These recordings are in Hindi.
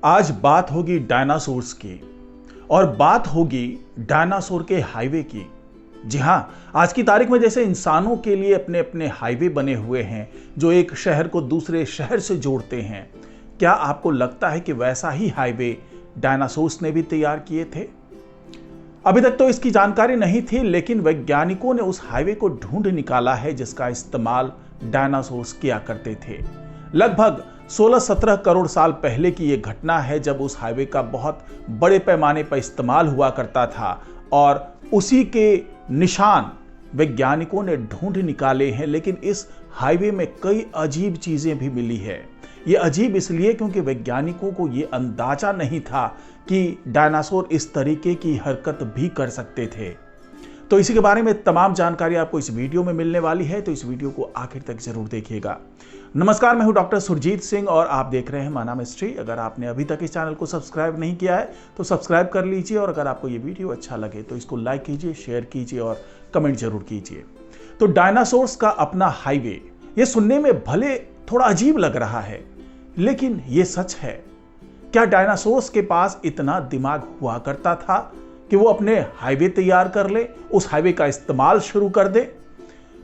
आज बात होगी डायनासोर्स की और बात होगी डायनासोर के हाईवे की। जी हां, आज की तारीख में जैसे इंसानों के लिए अपने अपने हाईवे बने हुए हैं जो एक शहर को दूसरे शहर से जोड़ते हैं, क्या आपको लगता है कि वैसा ही हाईवे डायनासोर्स ने भी तैयार किए थे? अभी तक तो इसकी जानकारी नहीं थी, लेकिन वैज्ञानिकों ने उस हाईवे को ढूंढ निकाला है जिसका इस्तेमाल डायनासोर्स किया करते थे। लगभग 16-17 करोड़ साल पहले की यह घटना है जब उस हाईवे का बहुत बड़े पैमाने पर इस्तेमाल हुआ करता था और उसी के निशान वैज्ञानिकों ने ढूंढ निकाले हैं। लेकिन इस हाईवे में कई अजीब चीजें भी मिली है। ये अजीब इसलिए क्योंकि वैज्ञानिकों को ये अंदाजा नहीं था कि डायनासोर इस तरीके की हरकत भी कर सकते थे। तो इसी के बारे में तमाम जानकारी आपको इस वीडियो में मिलने वाली है, तो इस वीडियो को आखिर तक जरूर देखिएगा। नमस्कार, मैं हूं डॉक्टर सुरजीत सिंह और आप देख रहे हैं माना मिस्ट्री। अगर आपने अभी तक इस चैनल को सब्सक्राइब नहीं किया है तो सब्सक्राइब कर लीजिए और अगर आपको ये वीडियो अच्छा लगे तो इसको लाइक कीजिए, शेयर कीजिए और कमेंट जरूर कीजिए। तो डायनासोर्स का अपना हाईवे, ये सुनने में भले थोड़ा अजीब लग रहा है, लेकिन ये सच है। क्या डायनासोर्स के पास इतना दिमाग हुआ करता था कि वो अपने हाईवे तैयार कर ले, उस हाईवे का इस्तेमाल शुरू कर दे?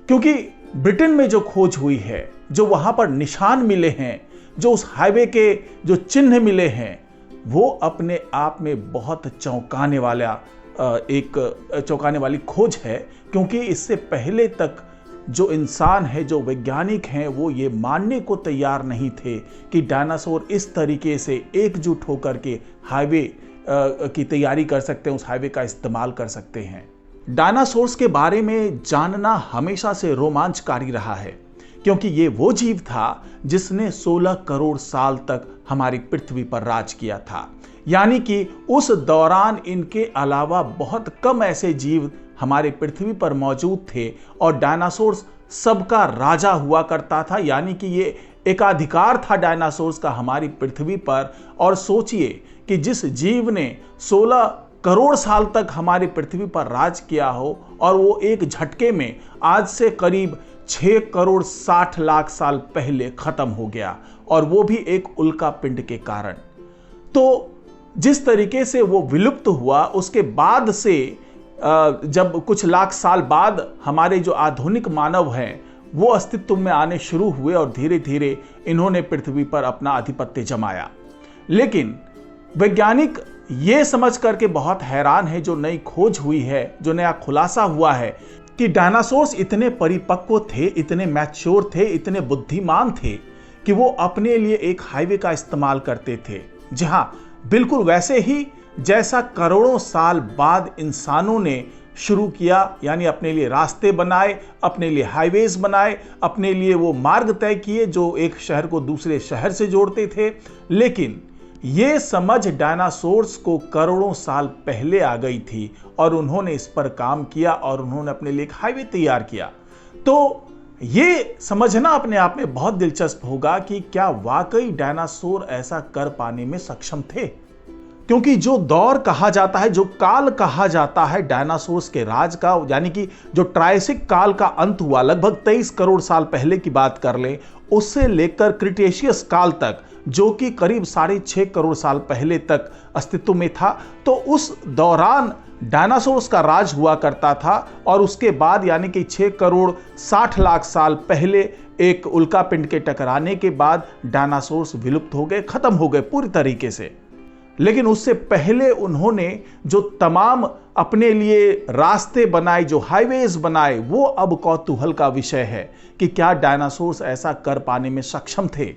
क्योंकि ब्रिटेन में जो खोज हुई है, जो वहां पर निशान मिले हैं, जो उस हाईवे के जो चिन्ह मिले हैं, वो अपने आप में बहुत चौंकाने वाली खोज है। क्योंकि इससे पहले तक जो इंसान है, जो वैज्ञानिक हैं, वो ये मानने को तैयार नहीं थे कि डायनासोर इस तरीके से एकजुट होकर के हाईवे की तैयारी कर सकते हैं, उस हाईवे का इस्तेमाल कर सकते हैं। डायनासोर्स के बारे में जानना हमेशा से रोमांचकारी रहा है, क्योंकि ये वो जीव था जिसने 16 करोड़ साल तक हमारी पृथ्वी पर राज किया था। यानी कि उस दौरान इनके अलावा बहुत कम ऐसे जीव हमारे पृथ्वी पर मौजूद थे और डायनासोर्स सबका राजा हुआ करता था। यानी कि ये एकाधिकार था डायनासोर्स का हमारी पृथ्वी पर। और सोचिए कि जिस जीव ने 16 करोड़ साल तक हमारी पृथ्वी पर राज किया हो और वो एक झटके में आज से करीब 6 करोड़ 60 लाख साल पहले खत्म हो गया, और वो भी एक उल्का पिंड के कारण। तो जिस तरीके से वो विलुप्त हुआ, उसके बाद से जब कुछ लाख साल बाद हमारे जो आधुनिक मानव हैं वो अस्तित्व में आने शुरू हुए और धीरे धीरे इन्होंने पृथ्वी पर अपना आधिपत्य जमाया। लेकिन वैज्ञानिक ये समझ करके बहुत हैरान है, जो नई खोज हुई है, जो नया खुलासा हुआ है कि डायनासोर्स इतने परिपक्व थे, इतने मैच्योर थे, इतने बुद्धिमान थे कि वो अपने लिए एक हाईवे का इस्तेमाल करते थे। जहां बिल्कुल वैसे ही जैसा करोड़ों साल बाद इंसानों ने शुरू किया, यानी अपने लिए रास्ते बनाए, अपने लिए हाईवेज बनाए, अपने लिए वो मार्ग तय किए जो एक शहर को दूसरे शहर से जोड़ते थे। लेकिन ये समझ डायनासोर्स को करोड़ों साल पहले आ गई थी और उन्होंने इस पर काम किया और उन्होंने अपने लिए एक हाईवे तैयार किया। तो ये समझना अपने आप में बहुत दिलचस्प होगा कि क्या वाकई डायनासोर ऐसा कर पाने में सक्षम थे। क्योंकि जो दौर कहा जाता है, जो काल कहा जाता है डायनासोर्स के राज का, यानी कि जो ट्रायसिक काल का अंत हुआ लगभग 23 करोड़ साल पहले की बात कर लें, उससे लेकर क्रिटेशियस काल तक, जो कि करीब 6.5 करोड़ साल पहले तक अस्तित्व में था, तो उस दौरान डायनासोर्स का राज हुआ करता था। और उसके बाद यानी कि 6 करोड़ 60 लाख साल पहले एक उल्का पिंड के टकराने के बाद डायनासोर्स विलुप्त हो गए, खत्म हो गए पूरी तरीके से। लेकिन उससे पहले उन्होंने जो तमाम अपने लिए रास्ते बनाए, जो हाईवेज बनाए, वो अब कौतूहल का विषय है कि क्या डायनासोर्स ऐसा कर पाने में सक्षम थे।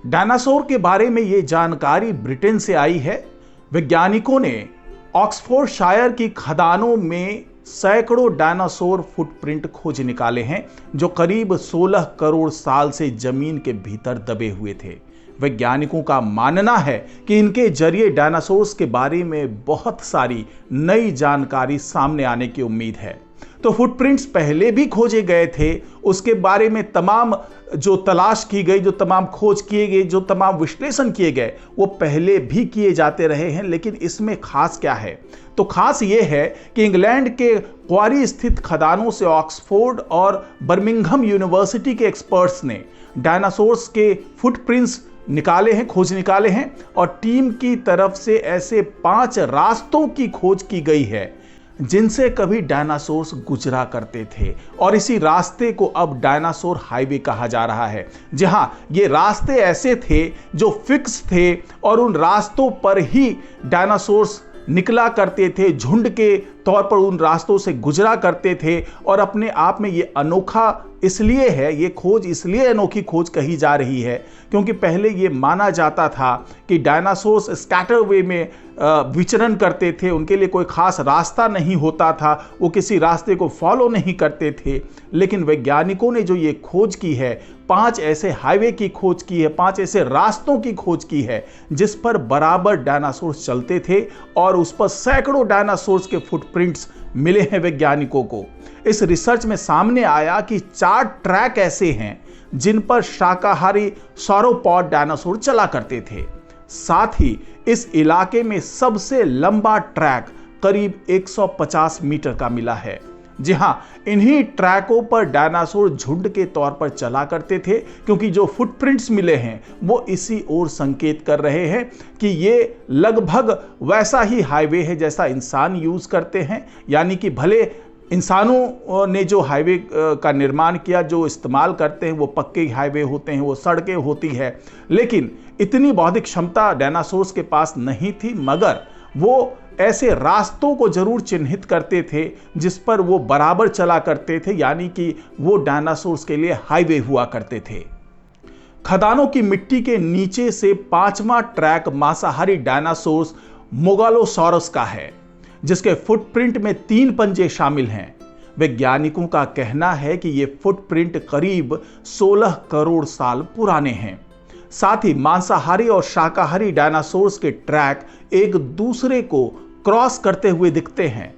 डायनासोर के बारे में ये जानकारी ब्रिटेन से आई है। वैज्ञानिकों ने ऑक्सफोर्डशायर की खदानों में सैकड़ों डायनासोर फुटप्रिंट खोज निकाले हैं जो करीब 16 करोड़ साल से जमीन के भीतर दबे हुए थे। वैज्ञानिकों का मानना है कि इनके जरिए डायनासोर्स के बारे में बहुत सारी नई जानकारी सामने आने की उम्मीद है। तो फुटप्रिंट्स पहले भी खोजे गए थे, उसके बारे में तमाम जो तलाश की गई, जो तमाम खोज किए गए, जो तमाम विश्लेषण किए गए, वो पहले भी किए जाते रहे हैं। लेकिन इसमें खास क्या है? तो खास ये है कि इंग्लैंड के क्वारी स्थित खदानों से ऑक्सफोर्ड और बर्मिंघम यूनिवर्सिटी के एक्सपर्ट्स ने डायनासोर्स के फुटप्रिंट्स निकाले हैं, खोज निकाले हैं और टीम की तरफ से ऐसे 5 रास्तों की खोज की गई है जिनसे कभी डायनासोर्स गुजरा करते थे और इसी रास्ते को अब डायनासोर हाईवे कहा जा रहा है। जहां ये रास्ते ऐसे थे जो फिक्स थे और उन रास्तों पर ही डायनासोर्स निकला करते थे, झुंड के तौर पर उन रास्तों से गुजरा करते थे। और अपने आप में ये अनोखा इसलिए है, ये खोज इसलिए अनोखी खोज कही जा रही है क्योंकि पहले ये माना जाता था कि डायनासोर्स स्कैटर वे में विचरण करते थे, उनके लिए कोई खास रास्ता नहीं होता था, वो किसी रास्ते को फॉलो नहीं करते थे। लेकिन वैज्ञानिकों ने जो ये खोज की है, 5 ऐसे हाईवे की खोज की है, 5 ऐसे रास्तों की खोज की है जिस पर बराबर डायनासोर्स चलते थे और उस पर सैकड़ों डायनासोर्स के फुटप्रिंट्स मिले हैं वैज्ञानिकों को। इस रिसर्च में सामने आया कि 4 ट्रैक ऐसे हैं जिन पर शाकाहारी सौरोपॉड डायनासोर चला करते थे। साथ ही इस इलाके में सबसे लंबा ट्रैक करीब 150 मीटर का मिला है। जी हां, इन्हीं ट्रैकों पर डायनासोर झुंड के तौर पर चला करते थे क्योंकि जो फुटप्रिंट्स मिले हैं वो इसी ओर संकेत कर रहे हैं कि ये लगभग वैसा ही हाईवे है जैसा इंसान यूज करते हैं। यानी कि भले इंसानों ने जो हाईवे का निर्माण किया, जो इस्तेमाल करते हैं, वो पक्के हाईवे होते हैं, वो सड़कें होती है, लेकिन इतनी बौद्धिक क्षमता डायनासोर्स के पास नहीं थी, मगर वो ऐसे रास्तों को जरूर चिन्हित करते थे जिस पर वो बराबर चला करते थे, यानी कि वो डायनासोर्स के लिए हाईवे हुआ करते थे। खदानों की मिट्टी के नीचे से 5वां ट्रैक मांसाहारी डायनासोर्स मोगालोसॉरस का है जिसके फुटप्रिंट में 3 पंजे शामिल हैं। वैज्ञानिकों का कहना है कि ये फुटप्रिंट करीब 16 करोड़ साल पुराने हैं। साथ ही मांसाहारी और शाकाहारी डायनासोर्स के ट्रैक एक दूसरे को क्रॉस करते हुए दिखते हैं।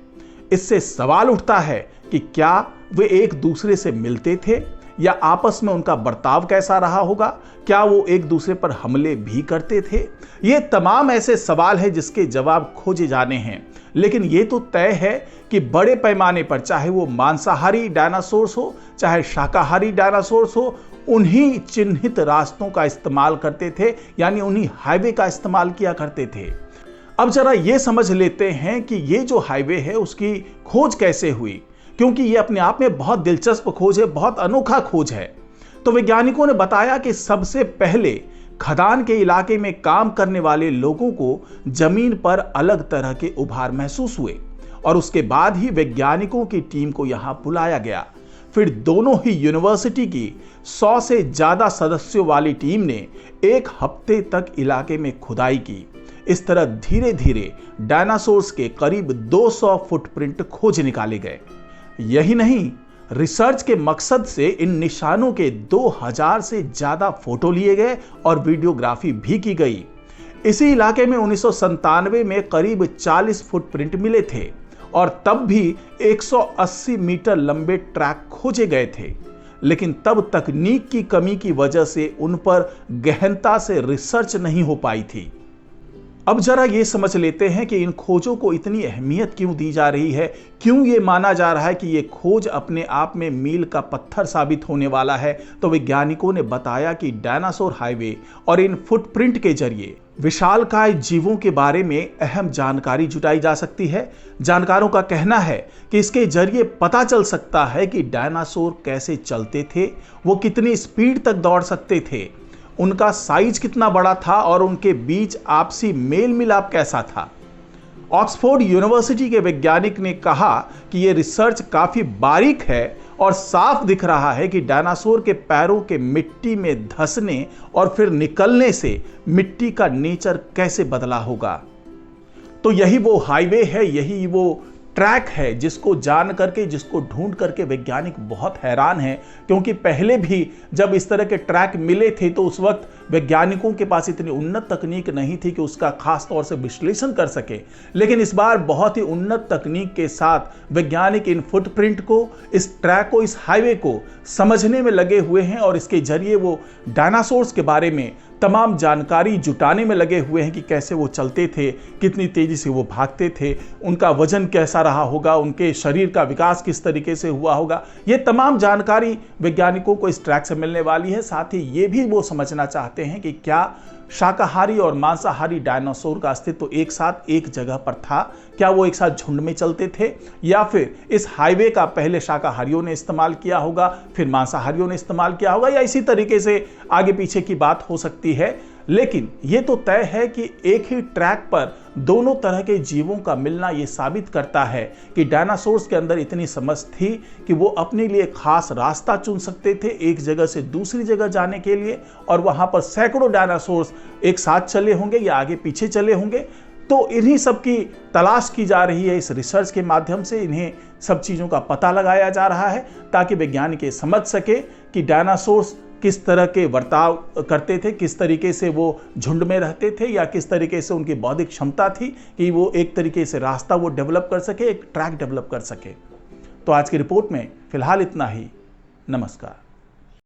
इससे सवाल उठता है कि क्या वे एक दूसरे से मिलते थे या आपस में उनका बर्ताव कैसा रहा होगा? क्या वो एक दूसरे पर हमले भी करते थे? ये तमाम ऐसे सवाल हैं जिसके जवाब खोजे जाने हैं। लेकिन ये तो तय है कि बड़े पैमाने पर, चाहे वो मांसाहारी डायनासोर्स हो चाहे शाकाहारी डायनासोर्स हो, उन्हीं चिन्हित रास्तों का इस्तेमाल करते थे, यानी उन्हीं हाईवे का इस्तेमाल किया करते थे। अब जरा ये समझ लेते हैं कि ये जो हाईवे है उसकी खोज कैसे हुई, क्योंकि ये अपने आप में बहुत दिलचस्प खोज है, बहुत अनोखा खोज है। तो वैज्ञानिकों ने बताया कि सबसे पहले खदान के इलाके में काम करने वाले लोगों को जमीन पर अलग तरह के उभार महसूस हुए और उसके बाद ही वैज्ञानिकों की टीम को यहां बुलाया गया। फिर दोनों ही यूनिवर्सिटी की 100 से ज्यादा सदस्यों वाली टीम ने 1 हफ्ते तक इलाके में खुदाई की। इस तरह धीरे धीरे डायनासोर्स के करीब 200 फुटप्रिंट खोज निकाले गए। यही नहीं, रिसर्च के मकसद से इन निशानों के 2000 से ज्यादा फोटो लिए गए और वीडियोग्राफी भी की गई। इसी इलाके में 1997 में करीब 40 फुटप्रिंट मिले थे और तब भी 180 मीटर लंबे ट्रैक खोजे गए थे, लेकिन तब तकनीक की कमी की वजह से उन पर गहनता से रिसर्च नहीं हो पाई थी। अब जरा ये समझ लेते हैं कि इन खोजों को इतनी अहमियत क्यों दी जा रही है, क्यों ये माना जा रहा है कि ये खोज अपने आप में मील का पत्थर साबित होने वाला है। तो वैज्ञानिकों ने बताया कि डायनासोर हाईवे और इन फुटप्रिंट के जरिए विशालकाय जीवों के बारे में अहम जानकारी जुटाई जा सकती है। जानकारों का कहना है कि इसके जरिए पता चल सकता है कि डायनासोर कैसे चलते थे, वो कितनी स्पीड तक दौड़ सकते थे, उनका साइज कितना बड़ा था और उनके बीच आपसी मेल मिलाप कैसा था। ऑक्सफोर्ड यूनिवर्सिटी के वैज्ञानिक ने कहा कि यह रिसर्च काफी बारीक है और साफ दिख रहा है कि डायनासोर के पैरों के मिट्टी में धंसने और फिर निकलने से मिट्टी का नेचर कैसे बदला होगा। तो यही वो हाईवे है, यही वो ट्रैक है जिसको जान करके, जिसको ढूंढ करके वैज्ञानिक बहुत हैरान हैं, क्योंकि पहले भी जब इस तरह के ट्रैक मिले थे तो उस वक्त वैज्ञानिकों के पास इतनी उन्नत तकनीक नहीं थी कि उसका खास तौर से विश्लेषण कर सके। लेकिन इस बार बहुत ही उन्नत तकनीक के साथ वैज्ञानिक इन फुटप्रिंट को, इस ट्रैक को, इस हाईवे को समझने में लगे हुए हैं और इसके जरिए वो डायनासोर्स के बारे में तमाम जानकारी जुटाने में लगे हुए हैं कि कैसे वो चलते थे, कितनी तेजी से वो भागते थे, उनका वजन कैसा रहा होगा, उनके शरीर का विकास किस तरीके से हुआ होगा। ये तमाम जानकारी वैज्ञानिकों को इस ट्रैक से मिलने वाली है। साथ ही ये भी वो समझना चाहते हैं कि क्या शाकाहारी और मांसाहारी डायनासोर का अस्तित्व एक साथ एक जगह पर था, क्या वो एक साथ झुंड में चलते थे, या फिर इस हाईवे का पहले शाकाहारियों ने इस्तेमाल किया होगा, फिर मांसाहारियों ने इस्तेमाल किया होगा, या इसी तरीके से आगे पीछे की बात हो सकती है। लेकिन ये तो तय है कि एक ही ट्रैक पर दोनों तरह के जीवों का मिलना ये साबित करता है कि डायनासोर्स के अंदर इतनी समझ थी कि वो अपने लिए खास रास्ता चुन सकते थे एक जगह से दूसरी जगह जाने के लिए, और वहां पर सैकड़ों डायनासोर्स एक साथ चले होंगे या आगे पीछे चले होंगे। तो इन्हीं सब की तलाश की जा रही है इस रिसर्च के माध्यम से, इन्हें सब चीज़ों का पता लगाया जा रहा है ताकि वैज्ञानिक ये समझ सके कि डायनासोर्स किस तरह के बर्ताव करते थे, किस तरीके से वो झुंड में रहते थे, या किस तरीके से उनकी बौद्धिक क्षमता थी कि वो एक तरीके से रास्ता वो डेवलप कर सके, एक ट्रैक डेवलप कर सके। तो आज की रिपोर्ट में फिलहाल इतना ही। नमस्कार।